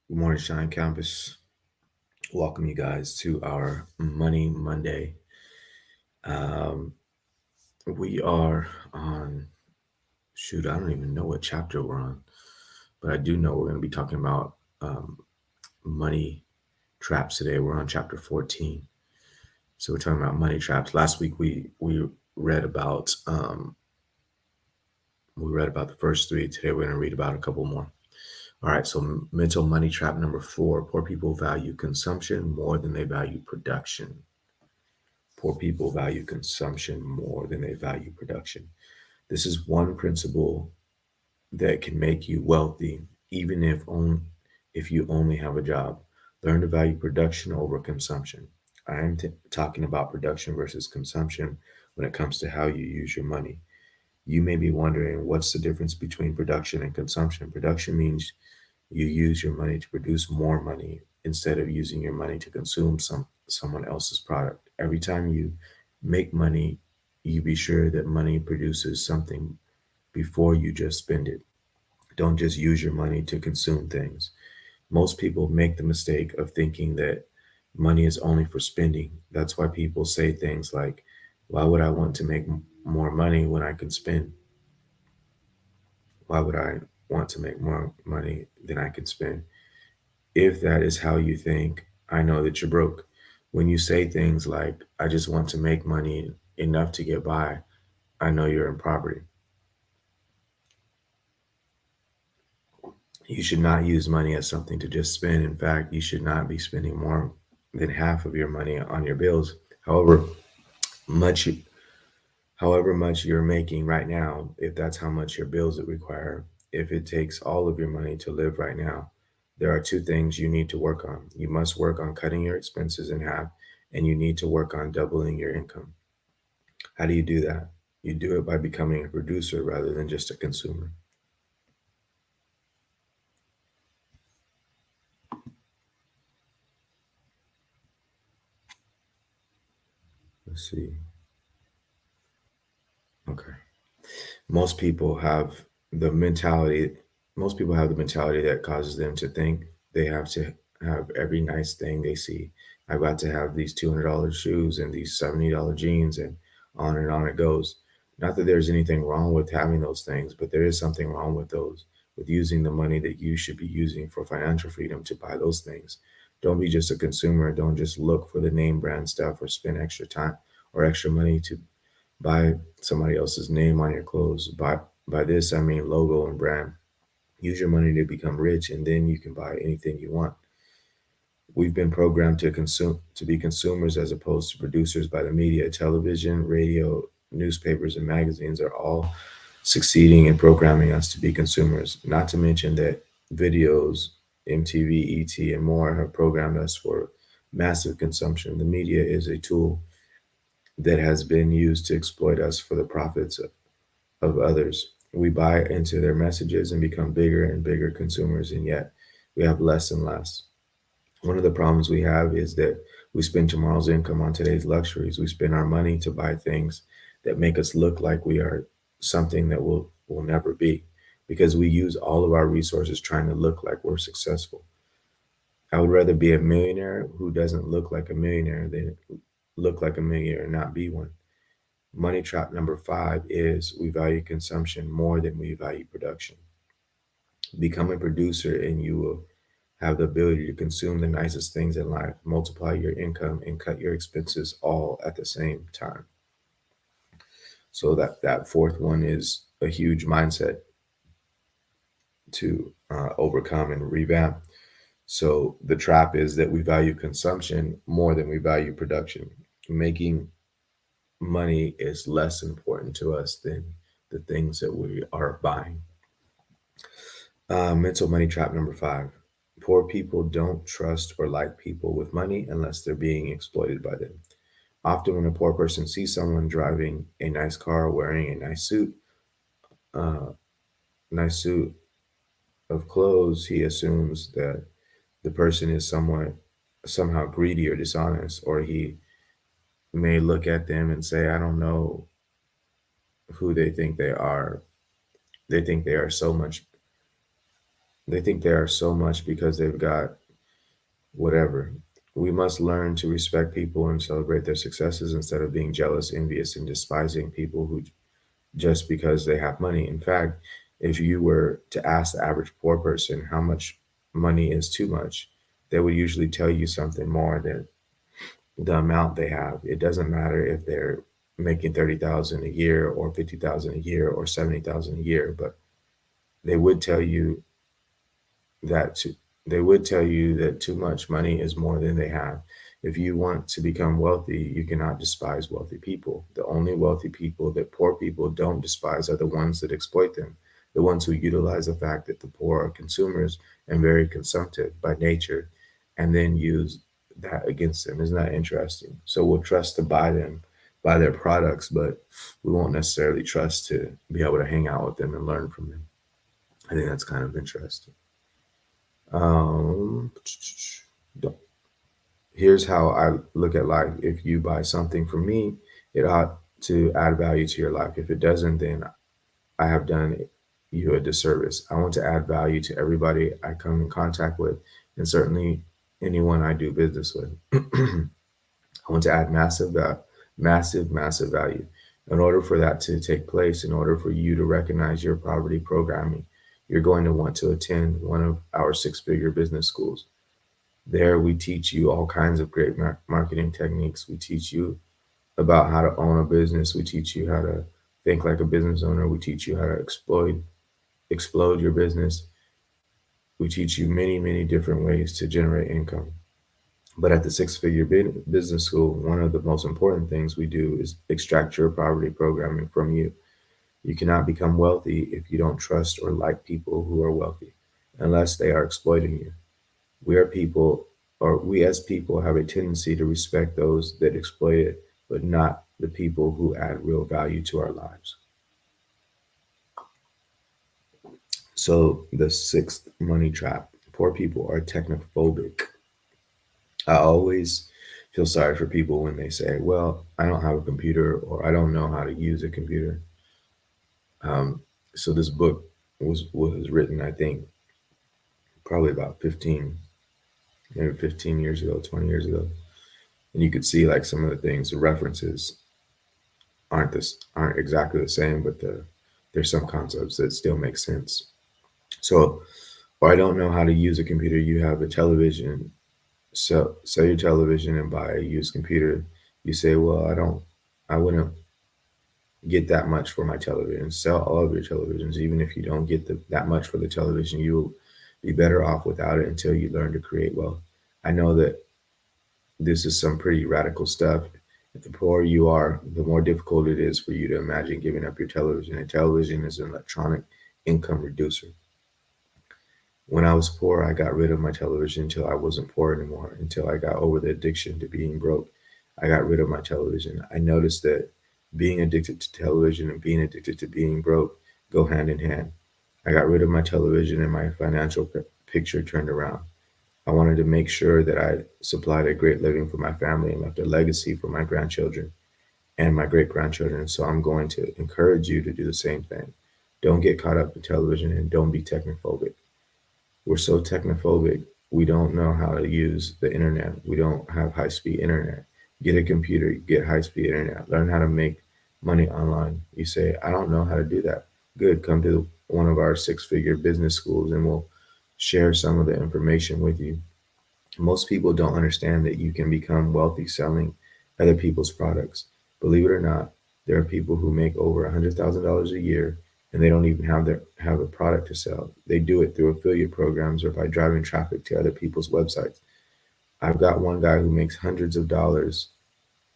Good morning, Shine Campus. Welcome you guys to our Money Monday. Um, we are on, shoot, I don't even know what chapter we're on, but I do know we're going to be talking about money traps today. We're on chapter 14. So we're talking about money traps. Last week we read about the first three. Today we're going to read about a couple more. All right, so mental money trap number 4. Poor people value consumption more than they value production. Poor people value consumption more than they value production. This is one principle that can make you wealthy, even if you only have a job. Learn to value production over consumption. I am talking about production versus consumption when it comes to how you use your money. You may be wondering what's the difference between production and consumption. Production means you use your money to produce more money instead of using your money to consume someone else's product. Every time you make money, you be sure that money produces something before you just spend it. Don't just use your money to consume things. Most people make the mistake of thinking that money is only for spending. That's why people say things like, why would I want to make more money when I can spend? Why would I want to make more money than I can spend? If that is how you think, I know that you're broke. When you say things like, I just want to make money enough to get by, I know you're in poverty. You should not use money as something to just spend. In fact, you should not be spending more than half of your money on your bills. However much however much you're making right now, if that's how much your bills would require, if it takes all of your money to live right now, there are two things you need to work on. You must work on cutting your expenses in half, and you need to work on doubling your income. How do you do that? You do it by becoming a producer rather than just a consumer. Let's see. Okay. Most people have the mentality, most people have the mentality that causes them to think they have to have every nice thing they see. I've got to have these $200 shoes and these $70 jeans, and on it goes. Not that there's anything wrong with having those things, but there is something wrong with with using the money that you should be using for financial freedom to buy those things. Don't be just a consumer. Don't just look for the name brand stuff or spend extra time or extra money to buy somebody else's name on your clothes. By this I mean logo and brand. Use your money to become rich, and then you can buy anything you want. We've been programmed to be consumers as opposed to producers by the media. Television, radio, newspapers, and magazines are all succeeding in programming us to be consumers. Not to mention that videos, MTV, ET, and more have programmed us for massive consumption. The media is a tool that has been used to exploit us for the profits of others. We buy into their messages and become bigger and bigger consumers, and yet we have less and less. One of the problems we have is that we spend tomorrow's income on today's luxuries. We spend our money to buy things that make us look like we are something that will never be, because we use all of our resources trying to look like we're successful. I would rather be a millionaire who doesn't look like a millionaire than look like a millionaire and not be one. Money trap number 5 is we value consumption more than we value production. Become a producer and you will have the ability to consume the nicest things in life, multiply your income, and cut your expenses all at the same time. So that fourth one is a huge mindset to overcome and revamp. So the trap is that we value consumption more than we value production. Making money is less important to us than the things that we are buying. Mental money trap number 5. Poor people don't trust or like people with money unless they're being exploited by them. Often, when a poor person sees someone driving a nice car, wearing a uh, nice suit of clothes, he assumes that the person is somehow greedy or dishonest, or he may look at them and say, "I don't know who they think they are. They think they are so much They think they are so much because they've got whatever. We must learn to respect people and celebrate their successes instead of being jealous, envious, and despising people who just because they have money. In fact, if you were to ask the average poor person how much money is too much, they would usually tell you something more than the amount they have. It doesn't matter if they're making 30,000 a year or 50,000 a year or 70,000 a year, but they would tell you that to, they would tell you that too much money is more than they have. If you want to become wealthy, you cannot despise wealthy people. The only wealthy people that poor people don't despise are the ones that exploit them, the ones who utilize the fact that the poor are consumers and very consumptive by nature, and then use that against them. Isn't that interesting? So we'll trust to buy them, buy their products, but we won't necessarily trust to be able to hang out with them and learn from them. I think that's kind of interesting. Um, Here's how I look at life. If you buy something from me, it ought to add value to your life. If it doesn't, then I have done you a disservice. I want to add value to everybody I come in contact with, and certainly anyone I do business with. I want to add massive value. In order for that to take place, in order for you to recognize your poverty programming, you're going to want to attend one of our six-figure business schools. There, we teach you all kinds of great marketing techniques. We teach you about how to own a business. We teach you how to think like a business owner. We teach you how to explode your business. We teach you many different ways to generate income. But at the six-figure business school, one of the most important things we do is extract your poverty programming from you. You cannot become wealthy if you don't trust or like people who are wealthy, unless they are exploiting you. We are people, or we as people have a tendency to respect those that exploit it, but not the people who add real value to our lives. So, the sixth money trap: poor people are technophobic. I always feel sorry for people when they say, well, I don't have a computer or I don't know how to use a computer. Um, so, this book was written, I think, probably about 15, maybe 15 years ago, 20 years ago. And you could see like some of the things, the references aren't exactly the same, but there's some concepts that still make sense. So, or I don't know how to use a computer. You have a television, sell your television and buy a used computer. You say, well, I wouldn't get that much for my television. Sell all of your televisions, even if you don't get that much for the television. You'll be better off without it until you learn to create wealth. I know that this is some pretty radical stuff. The poorer you are, the more difficult it is for you to imagine giving up your television. And television is an electronic income reducer. When I was poor, I got rid of my television until I wasn't poor anymore, until I got over the addiction to being broke. I got rid of my television. I noticed that being addicted to television and being addicted to being broke go hand in hand. I got rid of my television and my financial picture turned around. I wanted to make sure that I supplied a great living for my family and left a legacy for my grandchildren and my great grandchildren. So I'm going to encourage you to do the same thing. Don't get caught up in television and don't be technophobic. We're so technophobic, we don't know how to use the internet. We don't have high speed internet. Get a computer, get high speed internet, learn how to make money online. You say, I don't know how to do that. Good, come to one of our six-figure business schools and we'll share some of the information with you. Most people don't understand that you can become wealthy selling other people's products. Believe it or not, there are people who make over $100,000 a year and they don't even have a product to sell. They do it through affiliate programs or by driving traffic to other people's websites. I've got one guy who makes hundreds of dollars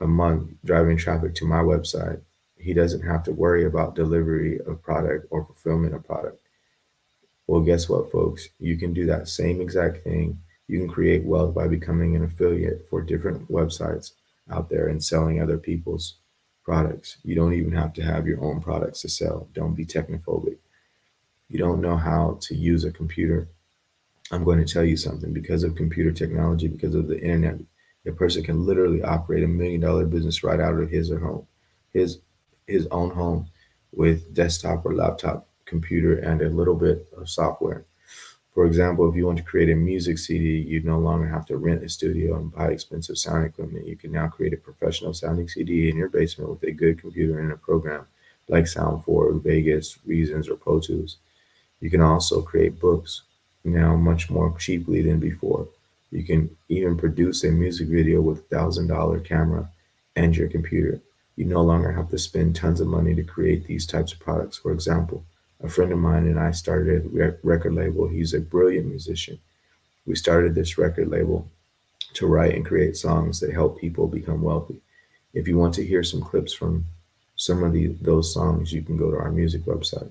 a month driving traffic to my website. He doesn't have to worry about delivery of product or fulfillment of product. Well, guess what, folks? You can do that same exact thing. You can create wealth by becoming an affiliate for different websites out there and selling other people's products. You don't even have to have your own products to sell. Don't be technophobic. You don't know how to use a computer. I'm going to tell you something. Because of computer technology, because of the internet, a person can literally operate $1 million business right out of his or home, his his own home, with desktop or laptop computer and a little bit of software. For example, if you want to create a music CD, you no longer have to rent a studio and buy expensive sound equipment. You can now create a professional sounding CD in your basement with a good computer and a program like Sound 4, Vegas, Reasons, or Pro Tools. You can also create books now much more cheaply than before. You can even produce a music video with $1,000 camera and your computer. You no longer have to spend tons of money to create these types of products. For example, a friend of mine and I started a record label. He's a brilliant musician. We started this record label to write and create songs that help people become wealthy. If you want to hear some clips from some of those songs, you can go to our music website.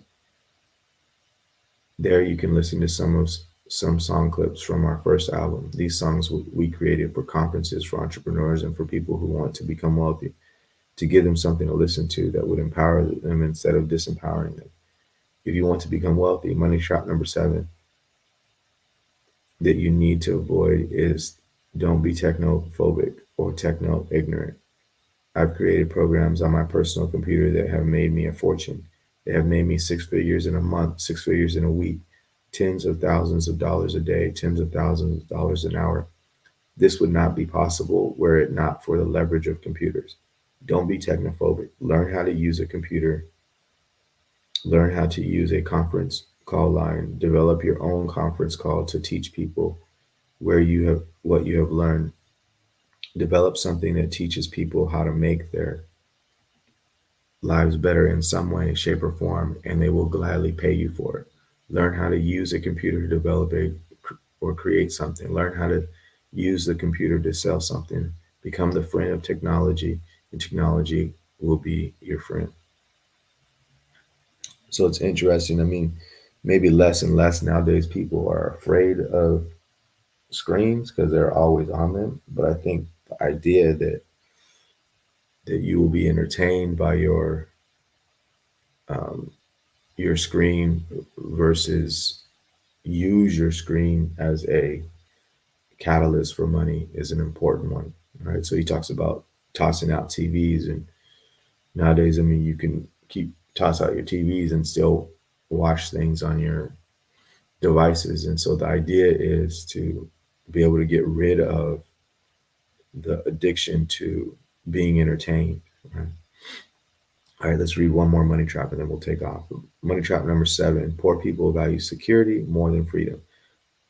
There you can listen to some song clips from our first album. These songs we created for conferences, for entrepreneurs, and for people who want to become wealthy, to give them something to listen to that would empower them instead of disempowering them. If you want to become wealthy, money trap number 7 that you need to avoid is don't be technophobic or techno ignorant. I've created programs on my personal computer that have made me a fortune. They have made me 6 figures in a month, 6 figures in a week, tens of thousands of dollars a day, tens of thousands of dollars an hour. This would not be possible were it not for the leverage of computers. Don't be technophobic. Learn how to use a computer, learn how to use a conference call line, develop your own conference call to teach people where you have what you have learned. Develop something that teaches people how to make their lives better in some way, shape, or form, and they will gladly pay you for it. Learn how to use a computer to develop or create something. Learn how to use the computer to sell something. Become the friend of technology, and technology will be your friend. So it's interesting. I mean, maybe less and less nowadays people are afraid of screens because they're always on them. But I think the idea that you will be entertained by um, your screen versus use your screen as a catalyst for money is an important one. Right. So he talks about tossing out TVs, and nowadays, I mean, you can keep toss out your TVs and still watch things on your devices. And so the idea is to be able to get rid of the addiction to being entertained. Right? All right, let's read one more money trap and then we'll take off. Money trap number 7: poor people value security more than freedom.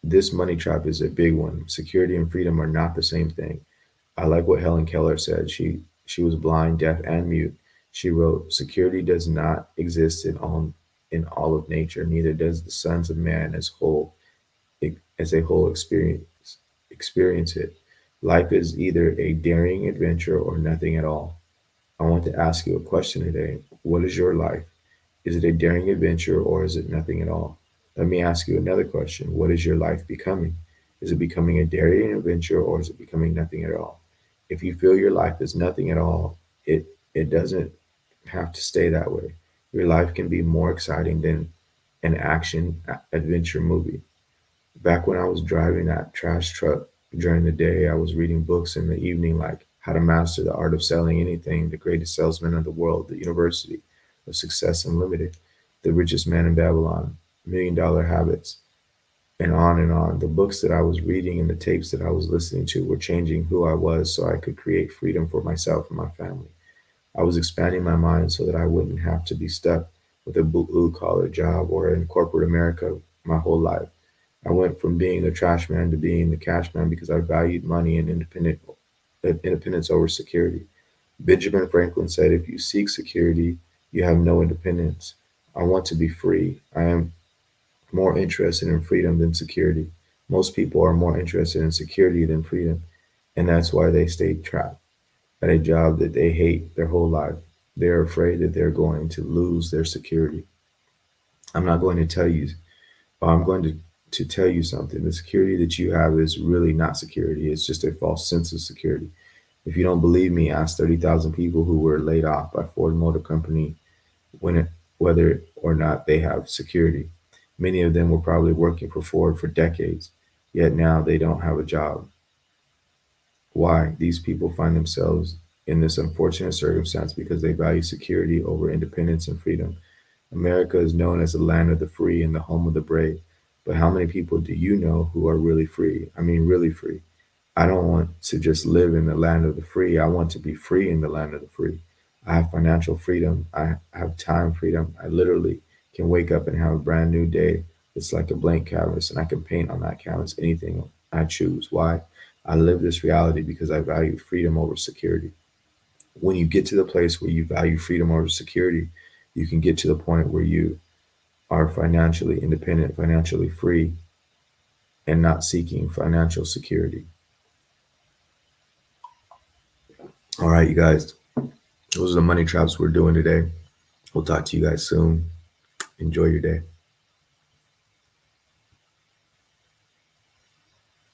This money trap is a big one. Security and freedom are not the same thing. I like what Helen Keller said. She was blind, deaf, and mute. She wrote, "Security does not exist in all of nature. Neither does the sons of man as a whole experience it. Life is either a daring adventure or nothing at all." I want to ask you a question today. What is your life? Is it a daring adventure or is it nothing at all? Let me ask you another question. What is your life becoming? Is it becoming a daring adventure or is it becoming nothing at all? If you feel your life is nothing at all, it doesn't have to stay that way. Your life can be more exciting than an action adventure movie. Back when I was driving that trash truck during the day, I was reading books in the evening like How to Master the Art of Selling Anything, The Greatest Salesman of the World, The University of Success Unlimited, The Richest Man in Babylon, $1 Million Habits, and on and on. The books that I was reading and the tapes that I was listening to were changing who I was so I could create freedom for myself and my family. I was expanding my mind so that I wouldn't have to be stuck with a blue collar job or in corporate America my whole life. I went from being the trash man to being the cash man because I valued money and independence over security. Benjamin Franklin said, "If you seek security, you have no independence. I want to be free. I am more interested in freedom than security." Most people are more interested in security than freedom, and that's why they stay trapped at a job that they hate their whole life. They're afraid that they're going to lose their security. I'm not going to tell you, I'm going to tell you something. The security that you have is really not security, it's just a false sense of security. If you don't believe me, ask 30,000 people who were laid off by Ford Motor Company when whether or not they have security. Many of them were probably working for Ford for decades, yet now they don't have a job. Why? These people find themselves in this unfortunate circumstance because they value security over independence and freedom. America is known as the land of the free and the home of the brave. But how many people do you know who are really free? I mean, really free. I don't want to just live in the land of the free. I want to be free in the land of the free. I have financial freedom. I have time freedom. I literally can wake up and have a brand new day. It's like a blank canvas, and I can paint on that canvas anything I choose. Why? I live this reality because I value freedom over security. When you get to the place where you value freedom over security, you can get to the point where you are financially independent, financially free, and not seeking financial security. All right, you guys, those are the money traps we're doing today. We'll talk to you guys soon. Enjoy your day.